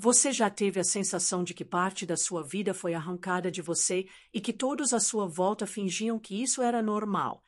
Você já teve a sensação de que parte da sua vida foi arrancada de você e que todos à sua volta fingiam que isso era normal?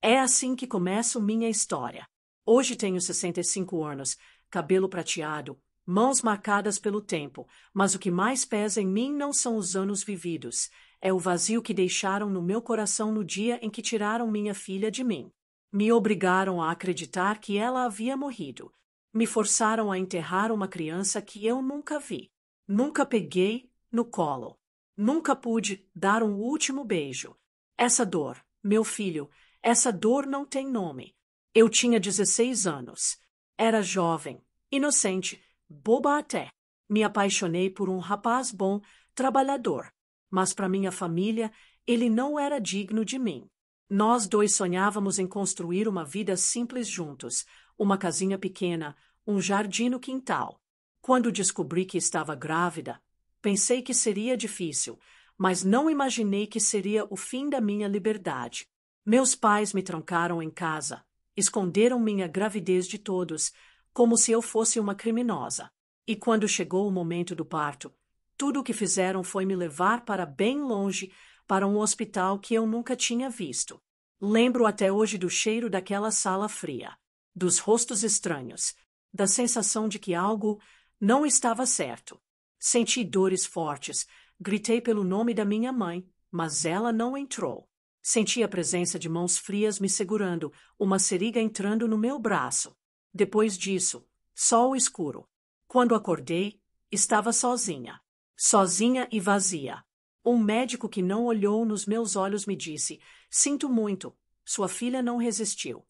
É assim que começa minha história. Hoje tenho 65 anos, cabelo prateado, mãos marcadas pelo tempo, mas o que mais pesa em mim não são os anos vividos, é o vazio que deixaram no meu coração no dia em que tiraram minha filha de mim. Me obrigaram a acreditar que ela havia morrido. Me forçaram a enterrar uma criança que eu nunca vi. Nunca peguei no colo. Nunca pude dar um último beijo. Essa dor, meu filho, essa dor não tem nome. Eu tinha 16 anos. Era jovem, inocente, boba até. Me apaixonei por um rapaz bom, trabalhador. Mas para minha família, ele não era digno de mim. Nós dois sonhávamos em construir uma vida simples juntos, uma casinha pequena, um jardim no quintal. Quando descobri que estava grávida, pensei que seria difícil, mas não imaginei que seria o fim da minha liberdade. Meus pais me trancaram em casa, esconderam minha gravidez de todos, como se eu fosse uma criminosa. E quando chegou o momento do parto, tudo o que fizeram foi me levar para bem longe, para um hospital que eu nunca tinha visto. Lembro até hoje do cheiro daquela sala fria, dos rostos estranhos, da sensação de que algo não estava certo. Senti dores fortes, gritei pelo nome da minha mãe, mas ela não entrou. Senti a presença de mãos frias me segurando, uma seringa entrando no meu braço. Depois disso, só o escuro. Quando acordei, estava sozinha. Sozinha e vazia. Um médico que não olhou nos meus olhos me disse: "Sinto muito, sua filha não resistiu."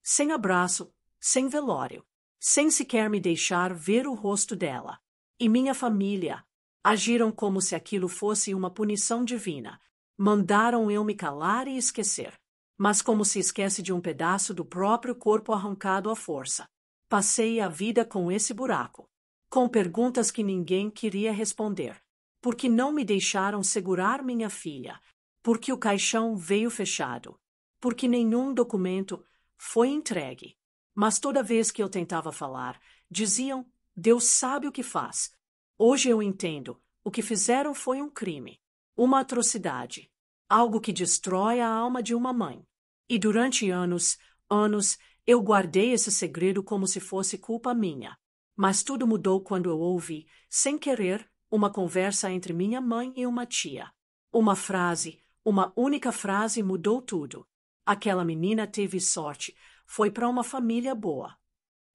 Sem abraço, sem velório, sem sequer me deixar ver o rosto dela. E minha família agiram como se aquilo fosse uma punição divina. Mandaram eu me calar e esquecer. Mas como se esquece de um pedaço do próprio corpo arrancado à força. Passei a vida com esse buraco, com perguntas que ninguém queria responder. Porque não me deixaram segurar minha filha. Porque o caixão veio fechado. Porque nenhum documento foi entregue. Mas toda vez que eu tentava falar, diziam: "Deus sabe o que faz." Hoje eu entendo. O que fizeram foi um crime. Uma atrocidade. Algo que destrói a alma de uma mãe. E durante anos, eu guardei esse segredo como se fosse culpa minha. Mas tudo mudou quando eu ouvi, sem querer, uma conversa entre minha mãe e uma tia. Uma frase, uma única frase mudou tudo. Aquela menina teve sorte. Foi para uma família boa.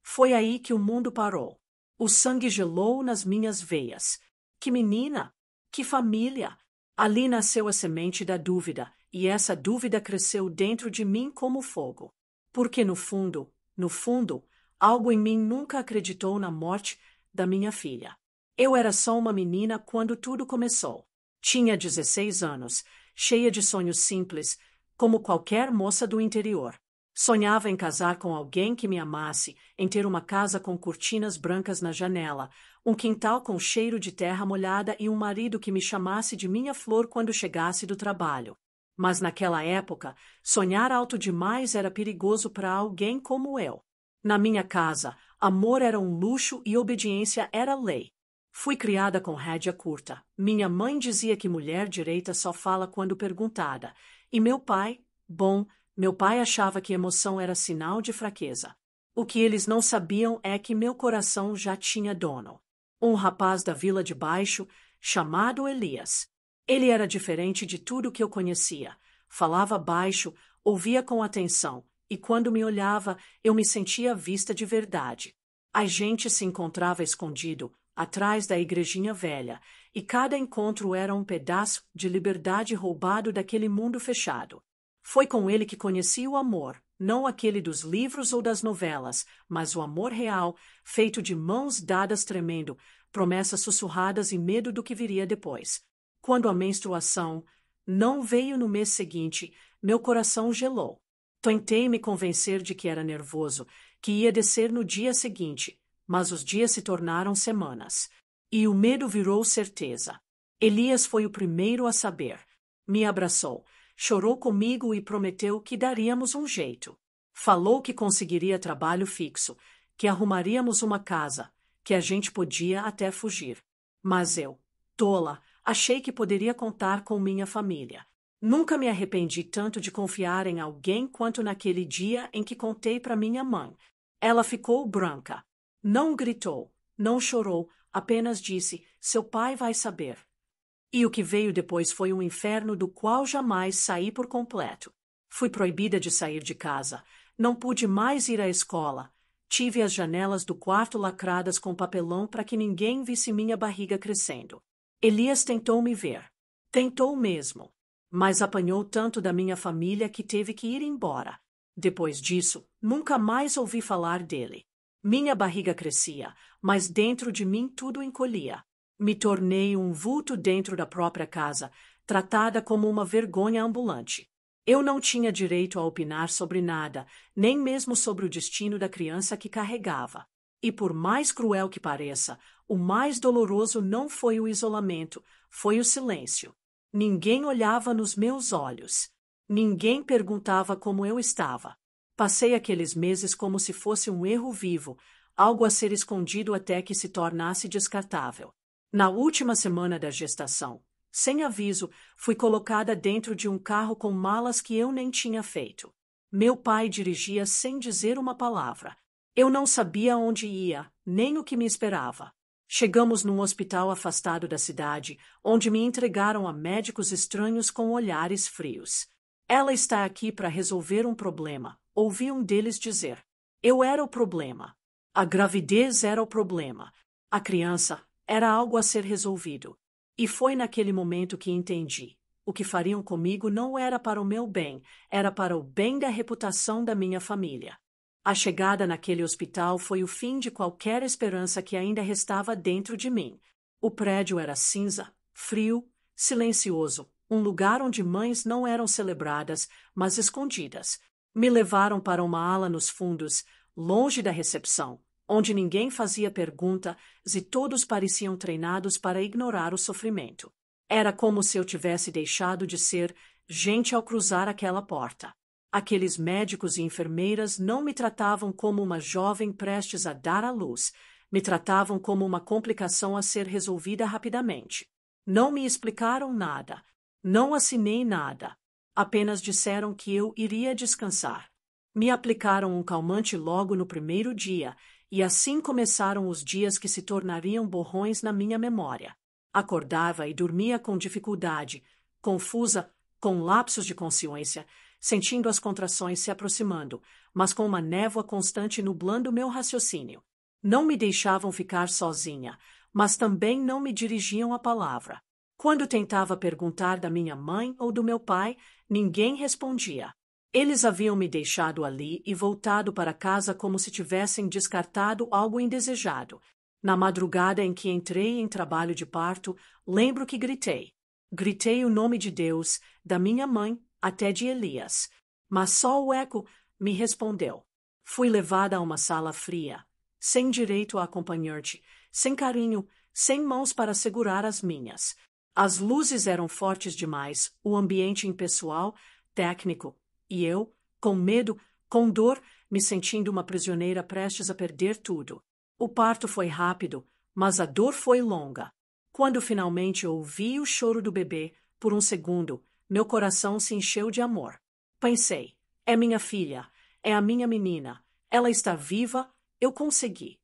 Foi aí que o mundo parou. O sangue gelou nas minhas veias. Que menina! Que família! Ali nasceu a semente da dúvida, e essa dúvida cresceu dentro de mim como fogo. Porque no fundo, algo em mim nunca acreditou na morte da minha filha. Eu era só uma menina quando tudo começou. Tinha 16 anos, cheia de sonhos simples, como qualquer moça do interior. Sonhava em casar com alguém que me amasse, em ter uma casa com cortinas brancas na janela, um quintal com cheiro de terra molhada e um marido que me chamasse de minha flor quando chegasse do trabalho. Mas naquela época, sonhar alto demais era perigoso para alguém como eu. Na minha casa, amor era um luxo e obediência era lei. Fui criada com rédea curta. Minha mãe dizia que mulher direita só fala quando perguntada. E meu pai achava que emoção era sinal de fraqueza. O que eles não sabiam é que meu coração já tinha dono. Um rapaz da Vila de Baixo, chamado Elias. Ele era diferente de tudo que eu conhecia. Falava baixo, ouvia com atenção, e quando me olhava, eu me sentia vista de verdade. A gente se encontrava escondido, atrás da igrejinha velha, e cada encontro era um pedaço de liberdade roubado daquele mundo fechado. Foi com ele que conheci o amor, não aquele dos livros ou das novelas, mas o amor real, feito de mãos dadas tremendo, promessas sussurradas e medo do que viria depois. Quando a menstruação não veio no mês seguinte, meu coração gelou. Tentei me convencer de que era nervoso, que ia descer no dia seguinte, mas os dias se tornaram semanas. E o medo virou certeza. Elias foi o primeiro a saber. Me abraçou. Chorou comigo e prometeu que daríamos um jeito. Falou que conseguiria trabalho fixo, que arrumaríamos uma casa, que a gente podia até fugir. Mas eu, tola, achei que poderia contar com minha família. Nunca me arrependi tanto de confiar em alguém quanto naquele dia em que contei para minha mãe. Ela ficou branca. Não gritou, não chorou, apenas disse: seu pai vai saber. E o que veio depois foi um inferno do qual jamais saí por completo. Fui proibida de sair de casa. Não pude mais ir à escola. Tive as janelas do quarto lacradas com papelão para que ninguém visse minha barriga crescendo. Elias tentou me ver. Tentou mesmo. Mas apanhou tanto da minha família que teve que ir embora. Depois disso, nunca mais ouvi falar dele. Minha barriga crescia, mas dentro de mim tudo encolhia. Me tornei um vulto dentro da própria casa, tratada como uma vergonha ambulante. Eu não tinha direito a opinar sobre nada, nem mesmo sobre o destino da criança que carregava. E por mais cruel que pareça, o mais doloroso não foi o isolamento, foi o silêncio. Ninguém olhava nos meus olhos. Ninguém perguntava como eu estava. Passei aqueles meses como se fosse um erro vivo, algo a ser escondido até que se tornasse descartável. Na última semana da gestação, sem aviso, fui colocada dentro de um carro com malas que eu nem tinha feito. Meu pai dirigia sem dizer uma palavra. Eu não sabia onde ia, nem o que me esperava. Chegamos num hospital afastado da cidade, onde me entregaram a médicos estranhos com olhares frios. Ela está aqui para resolver um problema, ouvi um deles dizer. Eu era o problema. A gravidez era o problema. A criança era algo a ser resolvido. E foi naquele momento que entendi. O que fariam comigo não era para o meu bem, era para o bem da reputação da minha família. A chegada naquele hospital foi o fim de qualquer esperança que ainda restava dentro de mim. O prédio era cinza, frio, silencioso, um lugar onde mães não eram celebradas, mas escondidas. Me levaram para uma ala nos fundos, longe da recepção, onde ninguém fazia perguntas e todos pareciam treinados para ignorar o sofrimento. Era como se eu tivesse deixado de ser gente ao cruzar aquela porta. Aqueles médicos e enfermeiras não me tratavam como uma jovem prestes a dar à luz, me tratavam como uma complicação a ser resolvida rapidamente. Não me explicaram nada, não assinei nada, apenas disseram que eu iria descansar. Me aplicaram um calmante logo no primeiro dia, e assim começaram os dias que se tornariam borrões na minha memória. Acordava e dormia com dificuldade, confusa, com lapsos de consciência, sentindo as contrações se aproximando, mas com uma névoa constante nublando meu raciocínio. Não me deixavam ficar sozinha, mas também não me dirigiam a palavra. Quando tentava perguntar da minha mãe ou do meu pai, ninguém respondia. Eles haviam me deixado ali e voltado para casa como se tivessem descartado algo indesejado. Na madrugada em que entrei em trabalho de parto, lembro que gritei. Gritei o nome de Deus, da minha mãe, até de Elias. Mas só o eco me respondeu. Fui levada a uma sala fria, sem direito a acompanhar-te, sem carinho, sem mãos para segurar as minhas. As luzes eram fortes demais, o ambiente impessoal, técnico, e eu, com medo, com dor, me sentindo uma prisioneira prestes a perder tudo. O parto foi rápido, mas a dor foi longa. Quando finalmente ouvi o choro do bebê, por um segundo, meu coração se encheu de amor. Pensei, é minha filha, é a minha menina, ela está viva, eu consegui.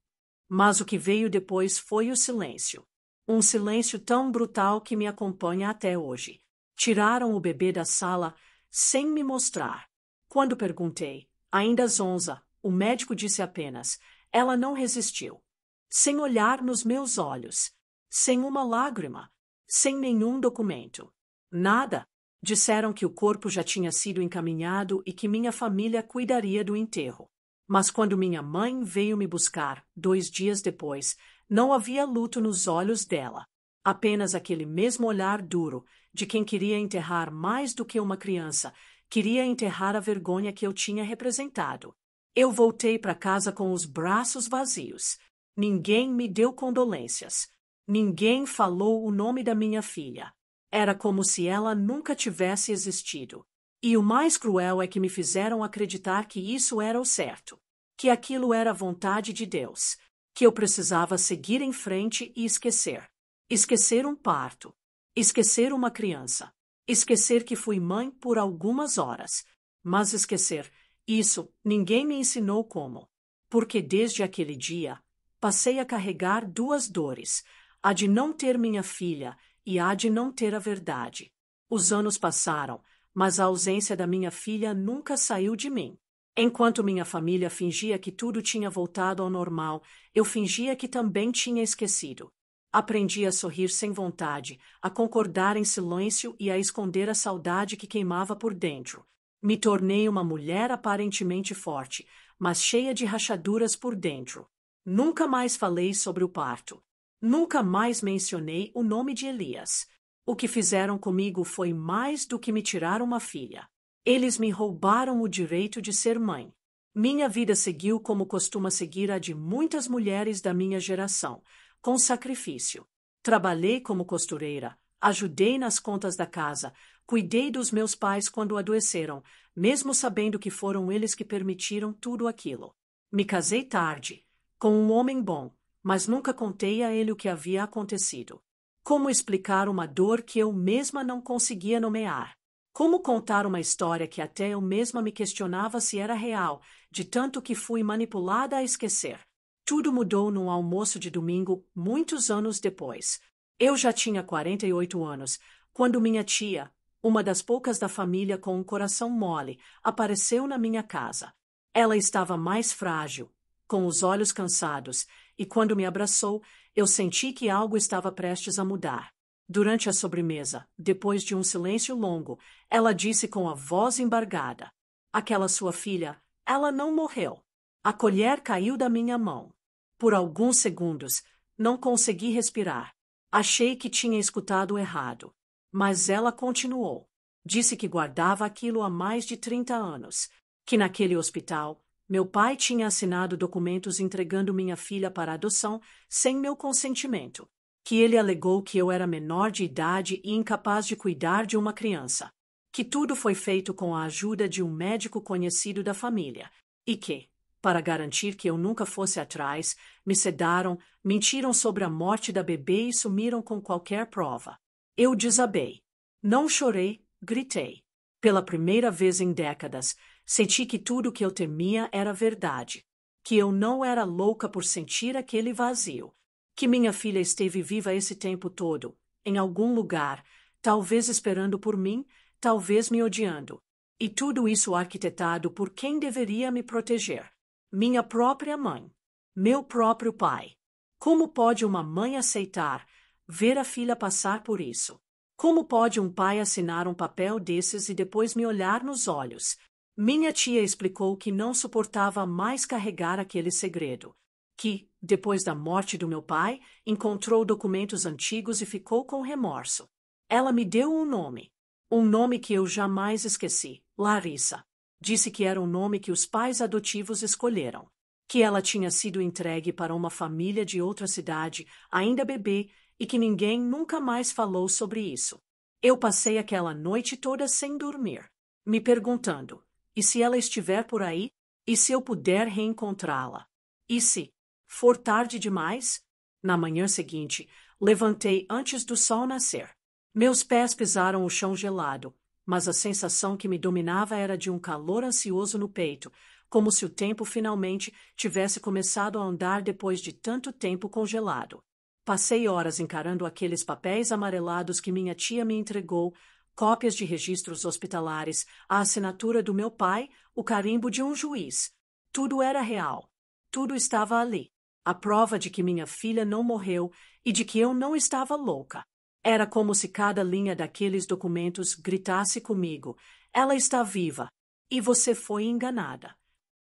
Mas o que veio depois foi o silêncio. Um silêncio tão brutal que me acompanha até hoje. Tiraram o bebê da sala sem me mostrar. Quando perguntei, ainda zonza, o médico disse apenas, ela não resistiu. Sem olhar nos meus olhos, sem uma lágrima, sem nenhum documento. Nada. Disseram que o corpo já tinha sido encaminhado e que minha família cuidaria do enterro. Mas quando minha mãe veio me buscar, 2 dias depois, não havia luto nos olhos dela. Apenas aquele mesmo olhar duro, de quem queria enterrar mais do que uma criança, queria enterrar a vergonha que eu tinha representado. Eu voltei para casa com os braços vazios. Ninguém me deu condolências. Ninguém falou o nome da minha filha. Era como se ela nunca tivesse existido. E o mais cruel é que me fizeram acreditar que isso era o certo, que aquilo era a vontade de Deus. Que eu precisava seguir em frente e esquecer. Esquecer um parto. Esquecer uma criança. Esquecer que fui mãe por algumas horas. Mas esquecer, isso, ninguém me ensinou como. Porque desde aquele dia, passei a carregar duas dores, a de não ter minha filha e a de não ter a verdade. Os anos passaram, mas a ausência da minha filha nunca saiu de mim. Enquanto minha família fingia que tudo tinha voltado ao normal, eu fingia que também tinha esquecido. Aprendi a sorrir sem vontade, a concordar em silêncio e a esconder a saudade que queimava por dentro. Me tornei uma mulher aparentemente forte, mas cheia de rachaduras por dentro. Nunca mais falei sobre o parto. Nunca mais mencionei o nome de Elias. O que fizeram comigo foi mais do que me tirar uma filha. Eles me roubaram o direito de ser mãe. Minha vida seguiu como costuma seguir a de muitas mulheres da minha geração, com sacrifício. Trabalhei como costureira, ajudei nas contas da casa, cuidei dos meus pais quando adoeceram, mesmo sabendo que foram eles que permitiram tudo aquilo. Me casei tarde, com um homem bom, mas nunca contei a ele o que havia acontecido. Como explicar uma dor que eu mesma não conseguia nomear? Como contar uma história que até eu mesma me questionava se era real, de tanto que fui manipulada a esquecer? Tudo mudou num almoço de domingo, muitos anos depois. Eu já tinha 48 anos, quando minha tia, uma das poucas da família com um coração mole, apareceu na minha casa. Ela estava mais frágil, com os olhos cansados, e quando me abraçou, eu senti que algo estava prestes a mudar. Durante a sobremesa, depois de um silêncio longo, ela disse com a voz embargada: "Aquela sua filha, ela não morreu." A colher caiu da minha mão. Por alguns segundos, não consegui respirar. Achei que tinha escutado errado. Mas ela continuou. Disse que guardava aquilo há mais de 30 anos. Que naquele hospital, meu pai tinha assinado documentos entregando minha filha para adoção sem meu consentimento. Que ele alegou que eu era menor de idade e incapaz de cuidar de uma criança. Que tudo foi feito com a ajuda de um médico conhecido da família. E que, para garantir que eu nunca fosse atrás, me sedaram, mentiram sobre a morte da bebê e sumiram com qualquer prova. Eu desabei. Não chorei, gritei. Pela primeira vez em décadas, senti que tudo o que eu temia era verdade. Que eu não era louca por sentir aquele vazio. Que minha filha esteve viva esse tempo todo, em algum lugar, talvez esperando por mim, talvez me odiando. E tudo isso arquitetado por quem deveria me proteger. Minha própria mãe. Meu próprio pai. Como pode uma mãe aceitar ver a filha passar por isso? Como pode um pai assinar um papel desses e depois me olhar nos olhos? Minha tia explicou que não suportava mais carregar aquele segredo. Que, depois da morte do meu pai, encontrou documentos antigos e ficou com remorso. Ela me deu um nome que eu jamais esqueci, Larissa. Disse que era um nome que os pais adotivos escolheram. Que ela tinha sido entregue para uma família de outra cidade, ainda bebê, e que ninguém nunca mais falou sobre isso. Eu passei aquela noite toda sem dormir, me perguntando, e se ela estiver por aí? E se eu puder reencontrá-la? E se for tarde demais? Na manhã seguinte, levantei antes do sol nascer. Meus pés pisaram o chão gelado, mas a sensação que me dominava era de um calor ansioso no peito, como se o tempo finalmente tivesse começado a andar depois de tanto tempo congelado. Passei horas encarando aqueles papéis amarelados que minha tia me entregou, cópias de registros hospitalares, a assinatura do meu pai, o carimbo de um juiz. Tudo era real. Tudo estava ali. A prova de que minha filha não morreu e de que eu não estava louca. Era como se cada linha daqueles documentos gritasse comigo: "Ela está viva, e você foi enganada."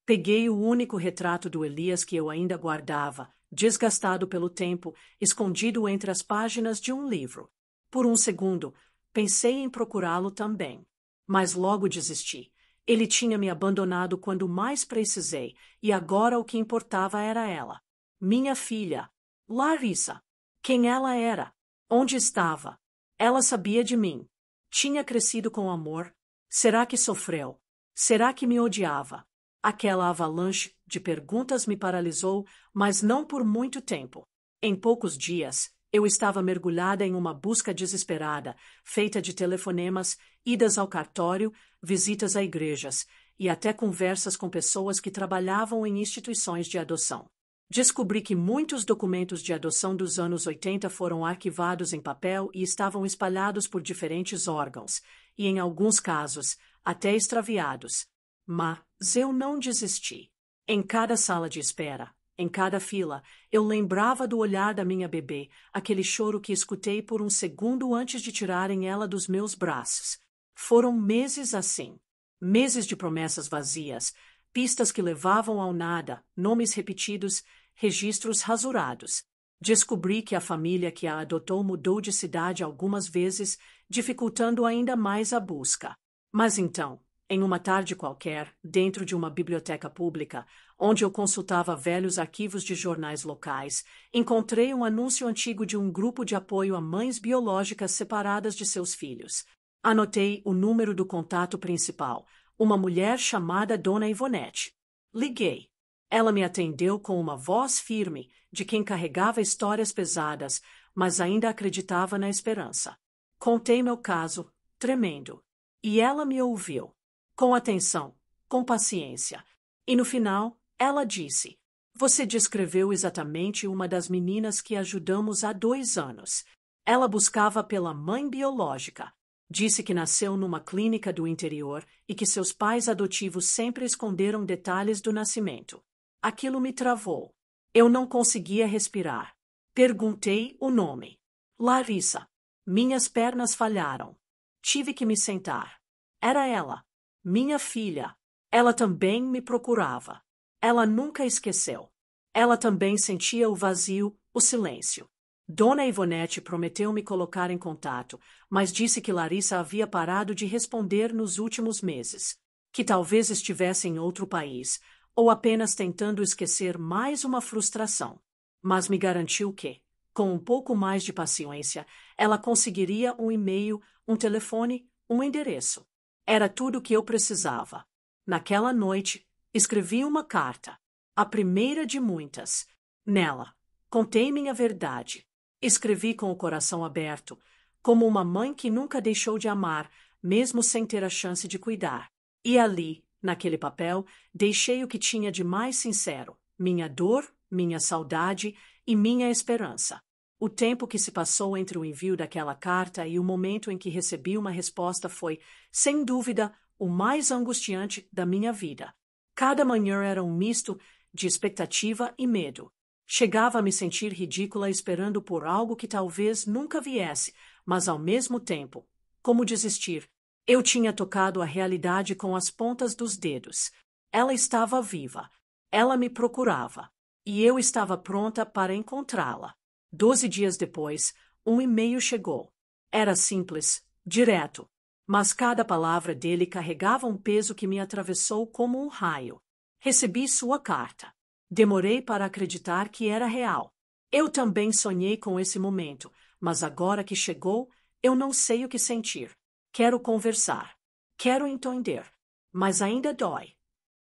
Peguei o único retrato do Elias que eu ainda guardava, desgastado pelo tempo, escondido entre as páginas de um livro. Por um segundo, pensei em procurá-lo também. Mas logo desisti. Ele tinha me abandonado quando mais precisei, e agora o que importava era ela. Minha filha, Larissa. Quem ela era? Onde estava? Ela sabia de mim. Tinha crescido com amor. Será que sofreu? Será que me odiava? Aquela avalanche de perguntas me paralisou, mas não por muito tempo. Em poucos dias, eu estava mergulhada em uma busca desesperada, feita de telefonemas, idas ao cartório, visitas a igrejas e até conversas com pessoas que trabalhavam em instituições de adoção. Descobri que muitos documentos de adoção dos anos 80 foram arquivados em papel e estavam espalhados por diferentes órgãos, e em alguns casos, até extraviados. Mas eu não desisti. Em cada sala de espera, em cada fila, eu lembrava do olhar da minha bebê, aquele choro que escutei por um segundo antes de tirarem ela dos meus braços. Foram meses assim. Meses de promessas vazias, pistas que levavam ao nada, nomes repetidos, registros rasurados. Descobri que a família que a adotou mudou de cidade algumas vezes, dificultando ainda mais a busca. Mas então, em uma tarde qualquer, dentro de uma biblioteca pública, onde eu consultava velhos arquivos de jornais locais, encontrei um anúncio antigo de um grupo de apoio a mães biológicas separadas de seus filhos. Anotei o número do contato principal, uma mulher chamada Dona Ivonete. Liguei. Ela me atendeu com uma voz firme, de quem carregava histórias pesadas, mas ainda acreditava na esperança. Contei meu caso, tremendo. E ela me ouviu. Com atenção, com paciência. E no final, ela disse: "Você descreveu exatamente uma das meninas que ajudamos há 2 anos. Ela buscava pela mãe biológica. Disse que nasceu numa clínica do interior e que seus pais adotivos sempre esconderam detalhes do nascimento. Aquilo me travou. Eu não conseguia respirar. Perguntei o nome. Larissa. Minhas pernas falharam. Tive que me sentar. Era ela. Minha filha. Ela também me procurava. Ela nunca esqueceu. Ela também sentia o vazio, o silêncio. Dona Ivonete prometeu me colocar em contato, mas disse que Larissa havia parado de responder nos últimos meses, que talvez estivesse em outro país, ou apenas tentando esquecer mais uma frustração. Mas me garantiu que, com um pouco mais de paciência, ela conseguiria um e-mail, um telefone, um endereço. Era tudo o que eu precisava. Naquela noite, escrevi uma carta, a primeira de muitas. Nela, contei minha verdade. Escrevi com o coração aberto, como uma mãe que nunca deixou de amar, mesmo sem ter a chance de cuidar. E ali, naquele papel, deixei o que tinha de mais sincero, minha dor, minha saudade e minha esperança. O tempo que se passou entre o envio daquela carta e o momento em que recebi uma resposta foi, sem dúvida, o mais angustiante da minha vida. Cada manhã era um misto de expectativa e medo. Chegava a me sentir ridícula esperando por algo que talvez nunca viesse, mas ao mesmo tempo, como desistir? Eu tinha tocado a realidade com as pontas dos dedos. Ela estava viva. Ela me procurava. E eu estava pronta para encontrá-la. 12 dias depois, um e-mail chegou. Era simples, direto, mas cada palavra dele carregava um peso que me atravessou como um raio. Recebi sua carta. Demorei para acreditar que era real. Eu também sonhei com esse momento, mas agora que chegou, eu não sei o que sentir. Quero conversar. Quero entender. Mas ainda dói.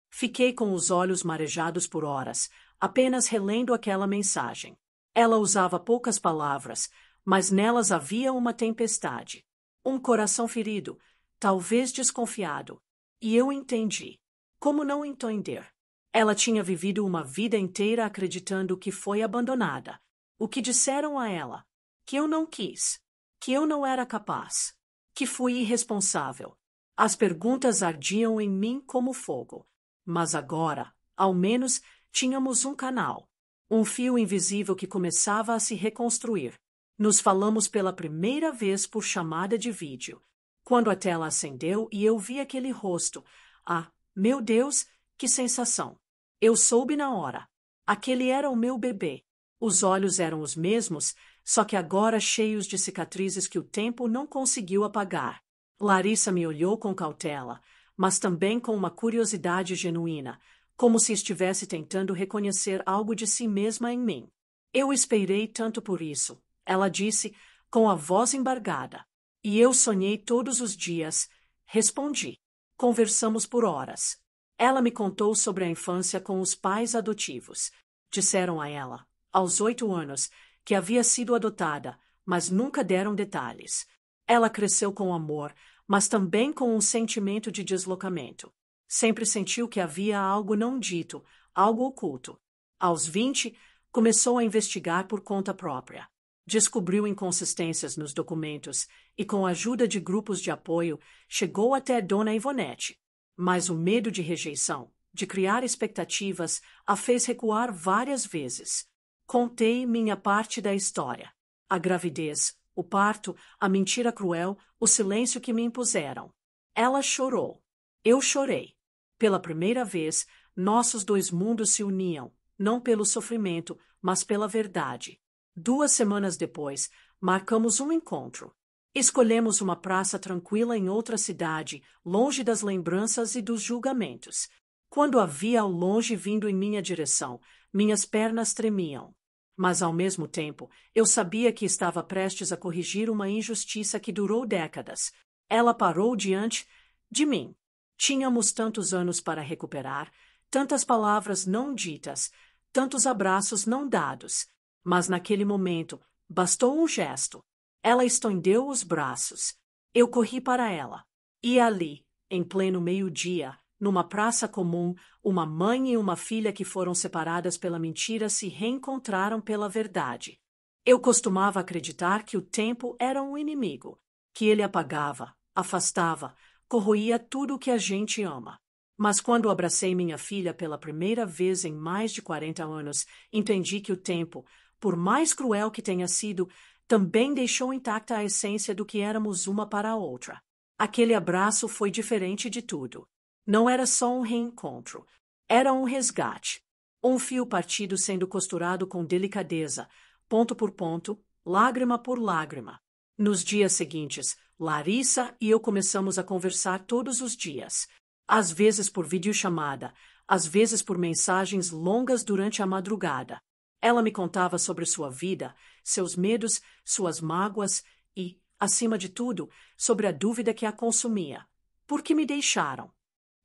Fiquei com os olhos marejados por horas, apenas relendo aquela mensagem. Ela usava poucas palavras, mas nelas havia uma tempestade. Um coração ferido, talvez desconfiado. E eu entendi. Como não entender? Ela tinha vivido uma vida inteira acreditando que foi abandonada. O que disseram a ela? Que eu não quis. Que eu não era capaz. Que fui irresponsável. As perguntas ardiam em mim como fogo. Mas agora, ao menos, tínhamos um canal. Um fio invisível que começava a se reconstruir. Nos falamos pela primeira vez por chamada de vídeo. Quando a tela acendeu e eu vi aquele rosto. Ah, meu Deus, que sensação! Eu soube na hora. Aquele era o meu bebê. Os olhos eram os mesmos, só que agora cheios de cicatrizes que o tempo não conseguiu apagar. Larissa me olhou com cautela, mas também com uma curiosidade genuína, como se estivesse tentando reconhecer algo de si mesma em mim. Eu esperei tanto por isso, ela disse, com a voz embargada. E eu sonhei todos os dias. Respondi. Conversamos por horas. Ela me contou sobre a infância com os pais adotivos. Disseram a ela, aos 8 anos, que havia sido adotada, mas nunca deram detalhes. Ela cresceu com amor, mas também com um sentimento de deslocamento. Sempre sentiu que havia algo não dito, algo oculto. Aos 20, começou a investigar por conta própria. Descobriu inconsistências nos documentos e, com a ajuda de grupos de apoio, chegou até Dona Ivonete. Mas o medo de rejeição, de criar expectativas, a fez recuar várias vezes. Contei minha parte da história. A gravidez, o parto, a mentira cruel, o silêncio que me impuseram. Ela chorou. Eu chorei. Pela primeira vez, nossos dois mundos se uniam, não pelo sofrimento, mas pela verdade. 2 semanas depois, marcamos um encontro. Escolhemos uma praça tranquila em outra cidade, longe das lembranças e dos julgamentos. Quando a via ao longe vindo em minha direção, minhas pernas tremiam. Mas, ao mesmo tempo, eu sabia que estava prestes a corrigir uma injustiça que durou décadas. Ela parou diante de mim. Tínhamos tantos anos para recuperar, tantas palavras não ditas, tantos abraços não dados. Mas naquele momento, bastou um gesto. Ela estendeu os braços. Eu corri para ela. E ali, em pleno meio-dia, numa praça comum, uma mãe e uma filha que foram separadas pela mentira se reencontraram pela verdade. Eu costumava acreditar que o tempo era um inimigo, que ele apagava, afastava, corroía tudo o que a gente ama. Mas quando abracei minha filha pela primeira vez em mais de 40 anos, entendi que o tempo, por mais cruel que tenha sido, também deixou intacta a essência do que éramos uma para a outra. Aquele abraço foi diferente de tudo. Não era só um reencontro. Era um resgate. Um fio partido sendo costurado com delicadeza, ponto por ponto, lágrima por lágrima. Nos dias seguintes, Larissa e eu começamos a conversar todos os dias. Às vezes por videochamada, às vezes por mensagens longas durante a madrugada. Ela me contava sobre sua vida, seus medos, suas mágoas e, acima de tudo, sobre a dúvida que a consumia. Por que me deixaram?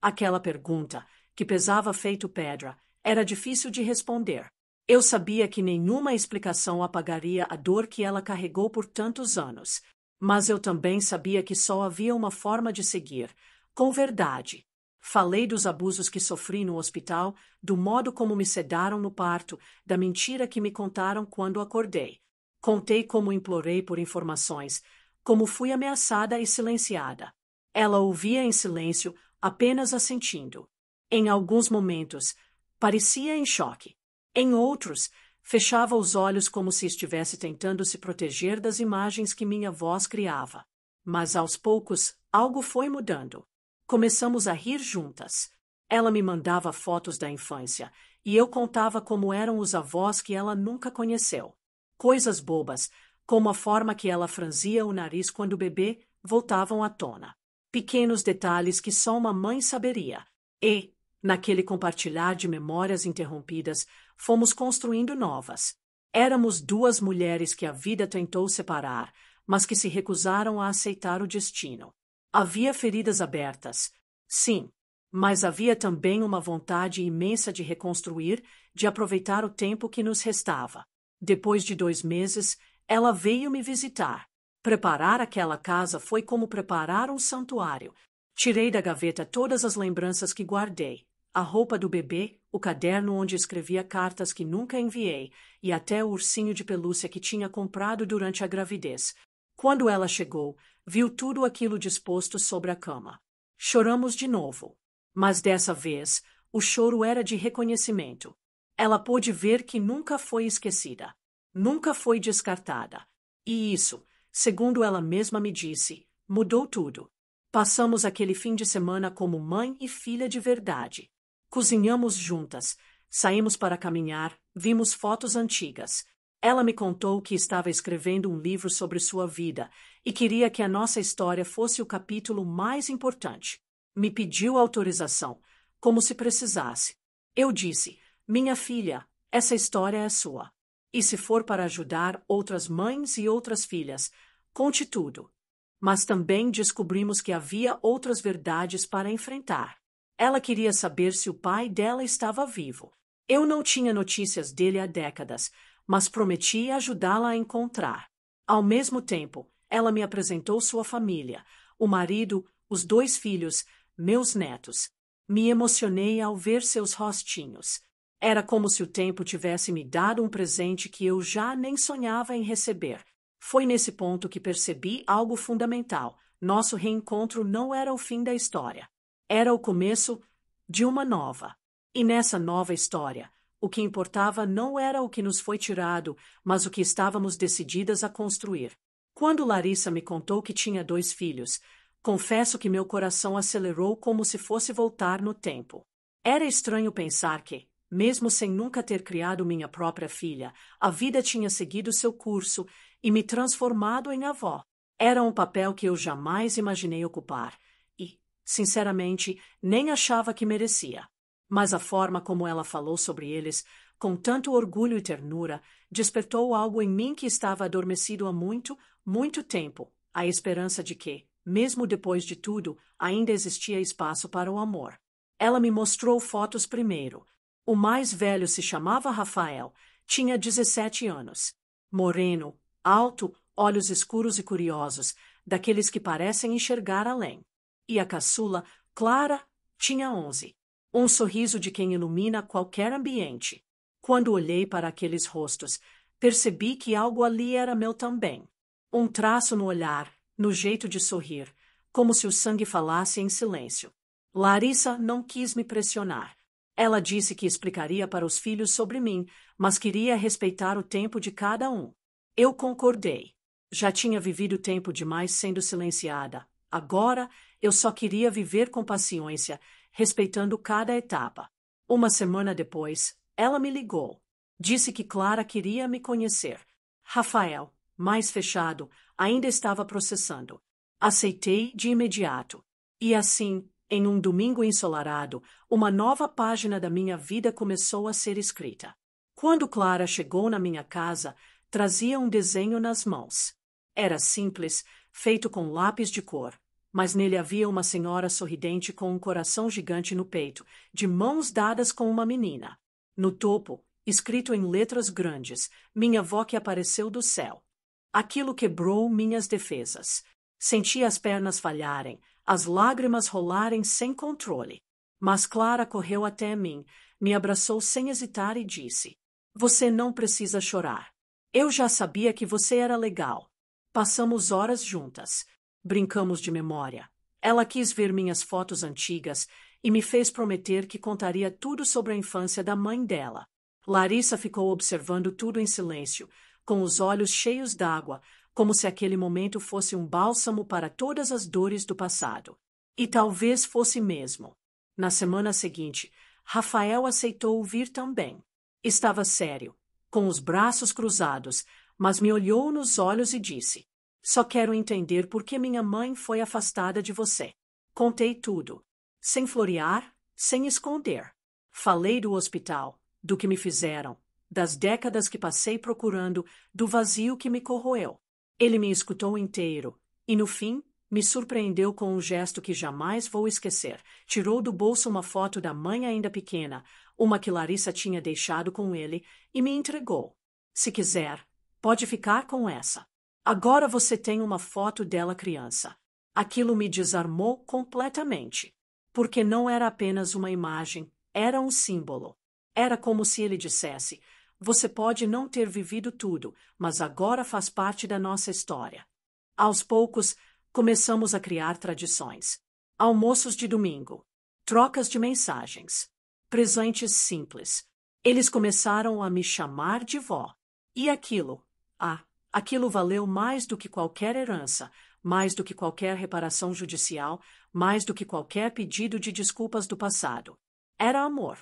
Aquela pergunta, que pesava feito pedra, era difícil de responder. Eu sabia que nenhuma explicação apagaria a dor que ela carregou por tantos anos. Mas eu também sabia que só havia uma forma de seguir, com verdade. Falei dos abusos que sofri no hospital, do modo como me sedaram no parto, da mentira que me contaram quando acordei. Contei como implorei por informações, como fui ameaçada e silenciada. Ela ouvia em silêncio, apenas assentindo. Em alguns momentos, parecia em choque. Em outros, fechava os olhos como se estivesse tentando se proteger das imagens que minha voz criava. Mas aos poucos, algo foi mudando. Começamos a rir juntas. Ela me mandava fotos da infância, e eu contava como eram os avós que ela nunca conheceu. Coisas bobas, como a forma que ela franzia o nariz quando bebê, voltavam à tona. Pequenos detalhes que só uma mãe saberia. E, naquele compartilhar de memórias interrompidas, fomos construindo novas. Éramos 2 mulheres que a vida tentou separar, mas que se recusaram a aceitar o destino. Havia feridas abertas, sim, mas havia também uma vontade imensa de reconstruir, de aproveitar o tempo que nos restava. Depois de 2 meses, ela veio me visitar. Preparar aquela casa foi como preparar um santuário. Tirei da gaveta todas as lembranças que guardei. A roupa do bebê, o caderno onde escrevia cartas que nunca enviei e até o ursinho de pelúcia que tinha comprado durante a gravidez. Quando ela chegou, viu tudo aquilo disposto sobre a cama. Choramos de novo. Mas dessa vez, o choro era de reconhecimento. Ela pôde ver que nunca foi esquecida. Nunca foi descartada. E isso, segundo ela mesma me disse, mudou tudo. Passamos aquele fim de semana como mãe e filha de verdade. Cozinhamos juntas, saímos para caminhar, vimos fotos antigas. Ela me contou que estava escrevendo um livro sobre sua vida e queria que a nossa história fosse o capítulo mais importante. Me pediu autorização, como se precisasse. Eu disse, minha filha, essa história é sua. E se for para ajudar outras mães e outras filhas, conte tudo. Mas também descobrimos que havia outras verdades para enfrentar. Ela queria saber se o pai dela estava vivo. Eu não tinha notícias dele há décadas, mas prometi ajudá-la a encontrar. Ao mesmo tempo, ela me apresentou sua família, o marido, os 2 filhos, meus netos. Me emocionei ao ver seus rostinhos. Era como se o tempo tivesse me dado um presente que eu já nem sonhava em receber. Foi nesse ponto que percebi algo fundamental. Nosso reencontro não era o fim da história. Era o começo de uma nova. E nessa nova história, o que importava não era o que nos foi tirado, mas o que estávamos decididas a construir. Quando Larissa me contou que tinha 2 filhos, confesso que meu coração acelerou como se fosse voltar no tempo. Era estranho pensar que, mesmo sem nunca ter criado minha própria filha, a vida tinha seguido seu curso e me transformado em avó. Era um papel que eu jamais imaginei ocupar e, sinceramente, nem achava que merecia. Mas a forma como ela falou sobre eles, com tanto orgulho e ternura, despertou algo em mim que estava adormecido há muito, muito tempo, a esperança de que, mesmo depois de tudo, ainda existia espaço para o amor. Ela me mostrou fotos primeiro. O mais velho se chamava Rafael, tinha 17 anos. Moreno, alto, olhos escuros e curiosos, daqueles que parecem enxergar além. E a caçula, Clara, tinha 11. Um sorriso de quem ilumina qualquer ambiente. Quando olhei para aqueles rostos, percebi que algo ali era meu também. Um traço no olhar, no jeito de sorrir, como se o sangue falasse em silêncio. Larissa não quis me pressionar. Ela disse que explicaria para os filhos sobre mim, mas queria respeitar o tempo de cada um. Eu concordei. Já tinha vivido tempo demais sendo silenciada. Agora, eu só queria viver com paciência, respeitando cada etapa. Uma semana depois, ela me ligou. Disse que Clara queria me conhecer. Rafael, mais fechado, ainda estava processando. Aceitei de imediato. E assim, em um domingo ensolarado, uma nova página da minha vida começou a ser escrita. Quando Clara chegou na minha casa, trazia um desenho nas mãos. Era simples, feito com lápis de cor, mas nele havia uma senhora sorridente com um coração gigante no peito, de mãos dadas com uma menina. No topo, escrito em letras grandes, minha avó que apareceu do céu. Aquilo quebrou minhas defesas. Senti as pernas falharem, as lágrimas rolarem sem controle. Mas Clara correu até mim, me abraçou sem hesitar e disse: "Você não precisa chorar. Eu já sabia que você era legal. Passamos horas juntas. Brincamos de memória. Ela quis ver minhas fotos antigas e me fez prometer que contaria tudo sobre a infância da mãe dela." Larissa ficou observando tudo em silêncio, com os olhos cheios d'água, como se aquele momento fosse um bálsamo para todas as dores do passado. E talvez fosse mesmo. Na semana seguinte, Rafael aceitou vir também. Estava sério, com os braços cruzados, mas me olhou nos olhos e disse: "Só quero entender por que minha mãe foi afastada de você." Contei tudo, sem florear, sem esconder. Falei do hospital, do que me fizeram, das décadas que passei procurando, do vazio que me corroeu. Ele me escutou inteiro, e no fim, me surpreendeu com um gesto que jamais vou esquecer. Tirou do bolso uma foto da mãe ainda pequena, uma que Larissa tinha deixado com ele, e me entregou. "Se quiser, pode ficar com essa. Agora você tem uma foto dela criança." Aquilo me desarmou completamente, porque não era apenas uma imagem, era um símbolo. Era como se ele dissesse: "Você pode não ter vivido tudo, mas agora faz parte da nossa história." Aos poucos, começamos a criar tradições. Almoços de domingo, trocas de mensagens, presentes simples. Eles começaram a me chamar de vó. E aquilo valeu mais do que qualquer herança, mais do que qualquer reparação judicial, mais do que qualquer pedido de desculpas do passado. Era amor.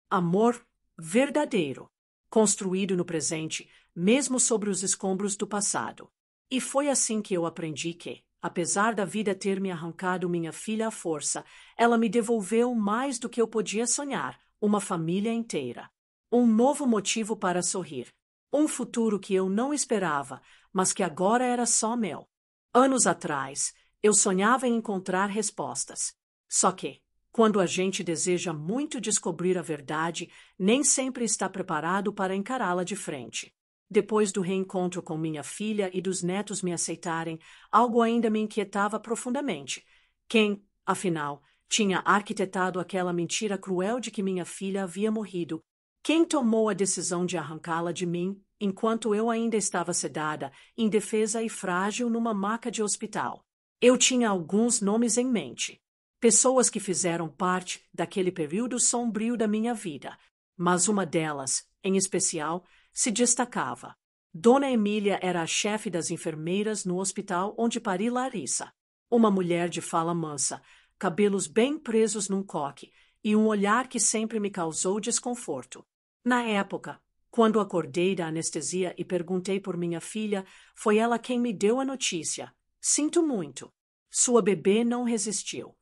Amor verdadeiro, construído no presente, mesmo sobre os escombros do passado. E foi assim que eu aprendi que, apesar da vida ter me arrancado minha filha à força, ela me devolveu mais do que eu podia sonhar, uma família inteira. Um novo motivo para sorrir. Um futuro que eu não esperava, mas que agora era só meu. Anos atrás, eu sonhava em encontrar respostas. Só que, Quando a gente deseja muito descobrir a verdade, nem sempre está preparado para encará-la de frente. Depois do reencontro com minha filha e dos netos me aceitarem, algo ainda me inquietava profundamente. Quem, afinal, tinha arquitetado aquela mentira cruel de que minha filha havia morrido? Quem tomou a decisão de arrancá-la de mim, enquanto eu ainda estava sedada, indefesa e frágil numa maca de hospital? Eu tinha alguns nomes em mente. Pessoas que fizeram parte daquele período sombrio da minha vida, mas uma delas, em especial, se destacava. Dona Emília era a chefe das enfermeiras no hospital onde pari Larissa. Uma mulher de fala mansa, cabelos bem presos num coque e um olhar que sempre me causou desconforto. Na época, quando acordei da anestesia e perguntei por minha filha, foi ela quem me deu a notícia. Sinto muito. Sua bebê não resistiu.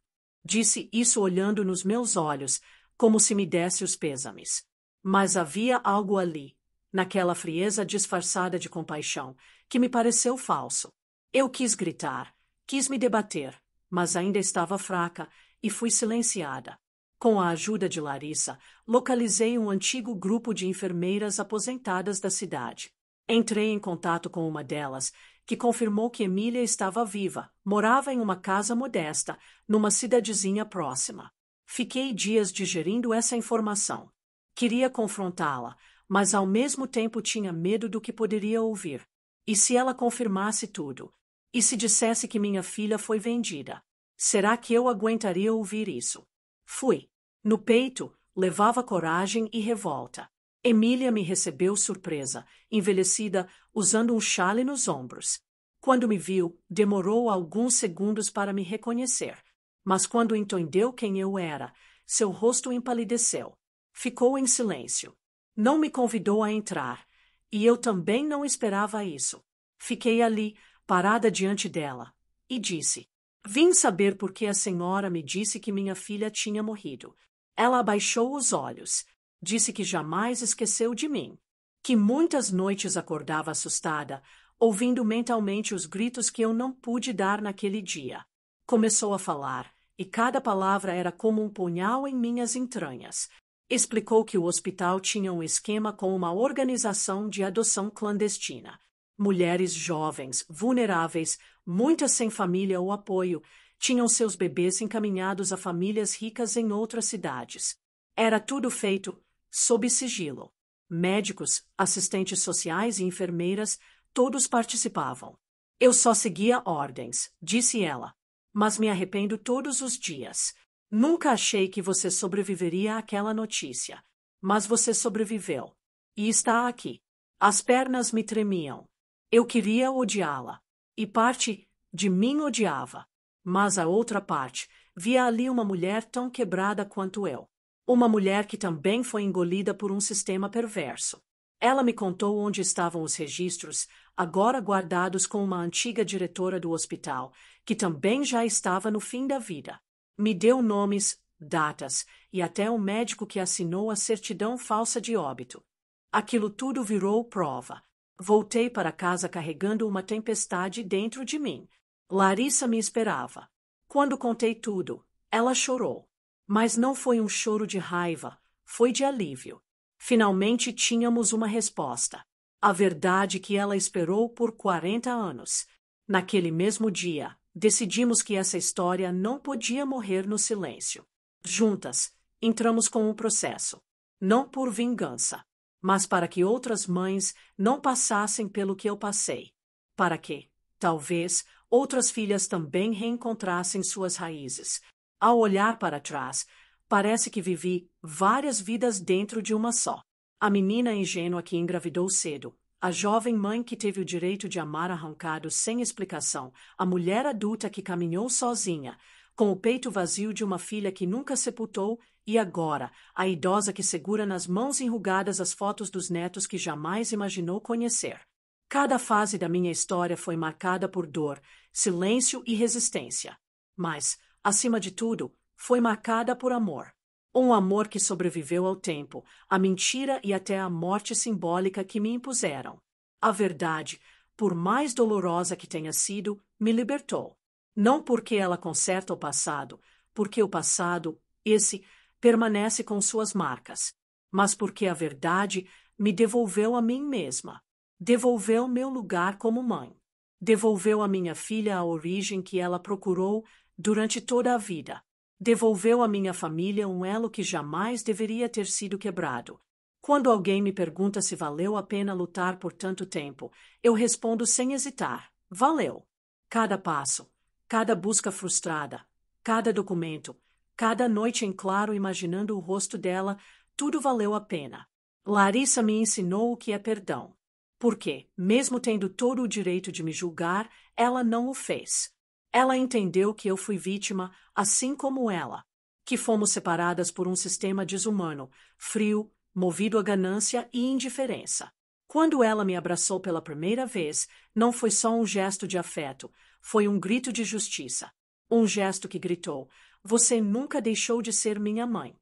Disse isso olhando nos meus olhos, como se me desse os pêsames. Mas havia algo ali, naquela frieza disfarçada de compaixão, que me pareceu falso. Eu quis gritar, quis me debater, mas ainda estava fraca e fui silenciada. Com a ajuda de Larissa, localizei um antigo grupo de enfermeiras aposentadas da cidade. Entrei em contato com uma delas, que confirmou que Emília estava viva, morava em uma casa modesta, numa cidadezinha próxima. Fiquei dias digerindo essa informação. Queria confrontá-la, mas ao mesmo tempo tinha medo do que poderia ouvir. E se ela confirmasse tudo? E se dissesse que minha filha foi vendida? Será que eu aguentaria ouvir isso? Fui. No peito, levava coragem e revolta. Emília me recebeu surpresa, envelhecida, usando um chale nos ombros. Quando me viu, demorou alguns segundos para me reconhecer. Mas quando entendeu quem eu era, seu rosto empalideceu. Ficou em silêncio. Não me convidou a entrar, e eu também não esperava isso. Fiquei ali, parada diante dela, e disse: Vim saber por que a senhora me disse que minha filha tinha morrido. Ela abaixou os olhos. Disse que jamais esqueceu de mim. Que muitas noites acordava assustada, ouvindo mentalmente os gritos que eu não pude dar naquele dia. Começou a falar, e cada palavra era como um punhal em minhas entranhas. Explicou que o hospital tinha um esquema com uma organização de adoção clandestina. Mulheres jovens, vulneráveis, muitas sem família ou apoio, tinham seus bebês encaminhados a famílias ricas em outras cidades. Era tudo feito sob sigilo. Médicos, assistentes sociais e enfermeiras, todos participavam. Eu só seguia ordens, disse ela, mas me arrependo todos os dias. Nunca achei que você sobreviveria àquela notícia, mas você sobreviveu. E está aqui. As pernas me tremiam. Eu queria odiá-la, e parte de mim odiava, mas a outra parte via ali uma mulher tão quebrada quanto eu. Uma mulher que também foi engolida por um sistema perverso. Ela me contou onde estavam os registros, agora guardados com uma antiga diretora do hospital, que também já estava no fim da vida. Me deu nomes, datas e até um médico que assinou a certidão falsa de óbito. Aquilo tudo virou prova. Voltei para casa carregando uma tempestade dentro de mim. Larissa me esperava. Quando contei tudo, ela chorou. Mas não foi um choro de raiva, foi de alívio. Finalmente tínhamos uma resposta. A verdade que ela esperou por 40 anos. Naquele mesmo dia, decidimos que essa história não podia morrer no silêncio. Juntas, entramos com o processo. Não por vingança, mas para que outras mães não passassem pelo que eu passei. Para que, talvez, outras filhas também reencontrassem suas raízes. Ao olhar para trás, parece que vivi várias vidas dentro de uma só. A menina ingênua que engravidou cedo, a jovem mãe que teve o direito de amar arrancado sem explicação, a mulher adulta que caminhou sozinha, com o peito vazio de uma filha que nunca sepultou, e agora, a idosa que segura nas mãos enrugadas as fotos dos netos que jamais imaginou conhecer. Cada fase da minha história foi marcada por dor, silêncio e resistência. Mas, acima de tudo, foi marcada por amor. Um amor que sobreviveu ao tempo, à mentira e até à morte simbólica que me impuseram. A verdade, por mais dolorosa que tenha sido, me libertou. Não porque ela conserta o passado, porque o passado Esse permanece com suas marcas. Mas porque a verdade me devolveu a mim mesma. Devolveu meu lugar como mãe. Devolveu a minha filha a origem que ela procurou durante toda a vida. Devolveu à minha família um elo que jamais deveria ter sido quebrado. Quando alguém me pergunta se valeu a pena lutar por tanto tempo, eu respondo sem hesitar: valeu. Cada passo, cada busca frustrada, cada documento, cada noite em claro imaginando o rosto dela, tudo valeu a pena. Larissa me ensinou o que é perdão. Porque, mesmo tendo todo o direito de me julgar, ela não o fez. Ela entendeu que eu fui vítima, assim como ela, que fomos separadas por um sistema desumano, frio, movido a ganância e indiferença. Quando ela me abraçou pela primeira vez, não foi só um gesto de afeto, foi um grito de justiça. Um gesto que gritou: "Você nunca deixou de ser minha mãe."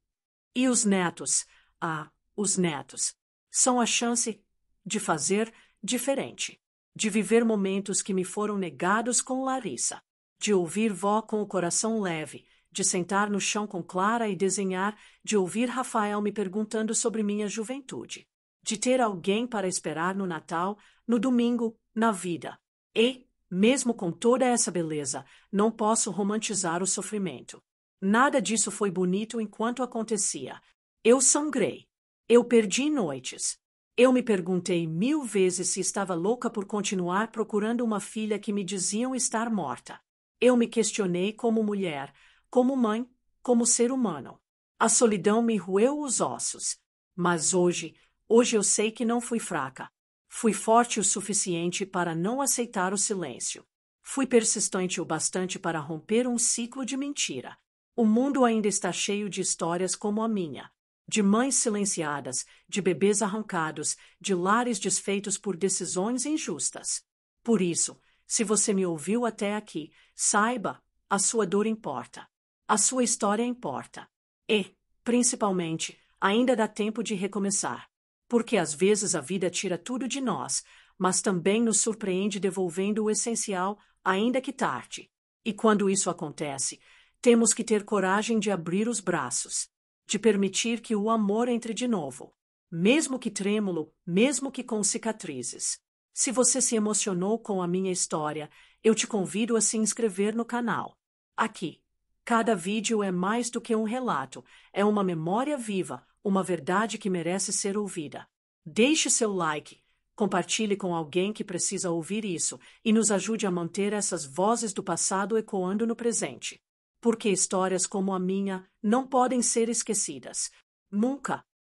E os netos, os netos, são a chance de fazer diferente, de viver momentos que me foram negados com Larissa, de ouvir vó com o coração leve, de sentar no chão com Clara e desenhar, de ouvir Rafael me perguntando sobre minha juventude, de ter alguém para esperar no Natal, no domingo, na vida. E, mesmo com toda essa beleza, não posso romantizar o sofrimento. Nada disso foi bonito enquanto acontecia. Eu sangrei. Eu perdi noites. Eu me perguntei 1000 vezes se estava louca por continuar procurando uma filha que me diziam estar morta. Eu me questionei como mulher, como mãe, como ser humano. A solidão me roeu os ossos. Mas hoje eu sei que não fui fraca. Fui forte o suficiente para não aceitar o silêncio. Fui persistente o bastante para romper um ciclo de mentira. O mundo ainda está cheio de histórias como a minha. De mães silenciadas, de bebês arrancados, de lares desfeitos por decisões injustas. Por isso, se você me ouviu até aqui, saiba, a sua dor importa. A sua história importa. E, principalmente, ainda dá tempo de recomeçar. Porque às vezes a vida tira tudo de nós, mas também nos surpreende devolvendo o essencial, ainda que tarde. E quando isso acontece, temos que ter coragem de abrir os braços, de permitir que o amor entre de novo, mesmo que trêmulo, mesmo que com cicatrizes. Se você se emocionou com a minha história, eu te convido a se inscrever no canal. Aqui, cada vídeo é mais do que um relato, é uma memória viva, uma verdade que merece ser ouvida. Deixe seu like, compartilhe com alguém que precisa ouvir isso e nos ajude a manter essas vozes do passado ecoando no presente. Porque histórias como a minha não podem ser esquecidas. Nunca.